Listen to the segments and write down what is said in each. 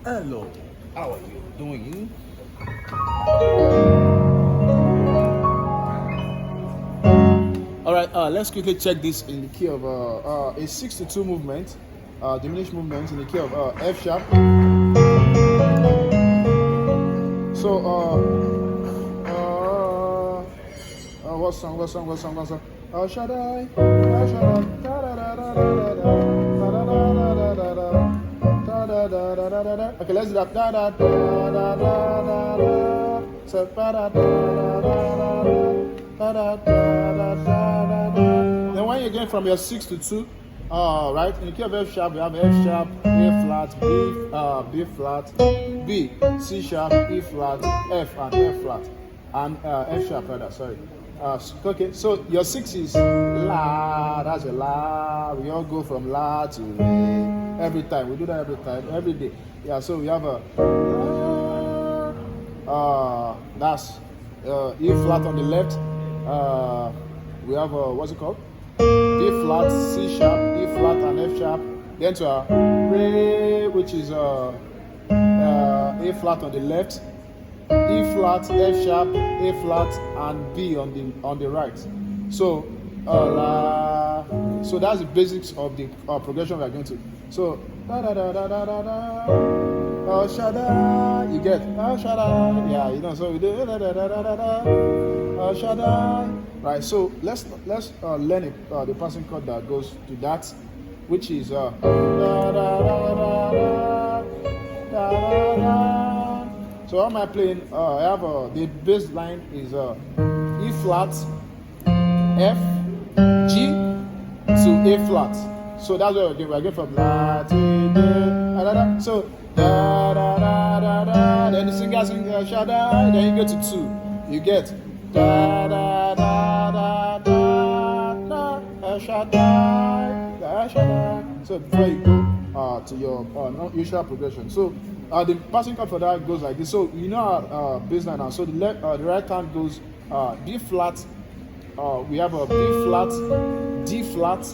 Hello, how are you doing? All right, let's quickly check this in the key of a 6-2 movement, diminished movement in the key of F sharp. So, what song? Shaddai, Shaddai, da da da da da da da da da da da. Okay, let's do that. Da da da da da da. So da da da da da da. Then when you're going from your 6-2, right, in the key of F sharp, we have F sharp, A flat, B flat, B, C sharp, E flat, F, and F flat, and F sharp rather. Sorry. Okay, so your 6 is La. That's a La. We all go from La to Re every time. We do that every time, every day. Yeah. So we have a that's E flat on the left. We have a what's it called? B flat, C sharp, E flat, and F sharp. Then to a Re, which is A flat on the left, E flat, F sharp, A flat, and B on the right. So La. So that's the basics of the progression we are going to. So da da da da da da da. Shaddai, you get Shaddai. Yeah, you know. So we do da da da da da da. Shaddai. Right. So let's learn the passing chord that goes to that, which is da da da da da da da. So how am I playing? I have the bass line is E flat, F, G to A flat. So that's what we're going from La to Da da. So da da da da da. Then the singer sings Shaddai. Then you go to 2. You get da da da da da da. Shaddai, da Shaddai. So before you go to your usual progression. So the passing chord for that goes like this. So you know our bass line now. So the right hand goes B flat. We have a B flat, D flat,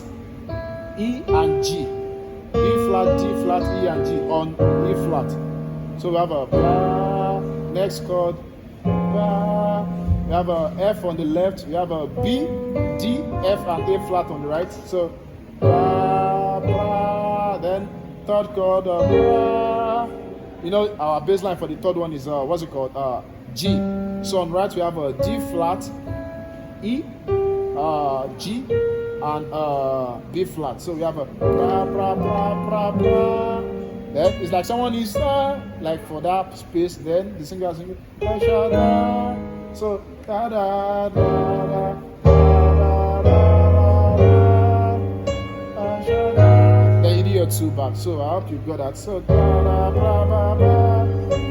E and G. B flat, D flat, E and G on E flat. So we have a blah. Next chord, blah. We have a F on the left. We have a B, D, F, and A flat on the right. So blah, blah. Then third chord, blah. You know our bass line for the third one is what's it called? G. So on right we have a D flat, E, G, and B flat. So we have a bra bra bra bra bra. Then it's like someone is like for that space. Then the singer is singing da da da. So da da da da da da. Then you do your 2 back. So I hope you got that. So da da bra bra bra.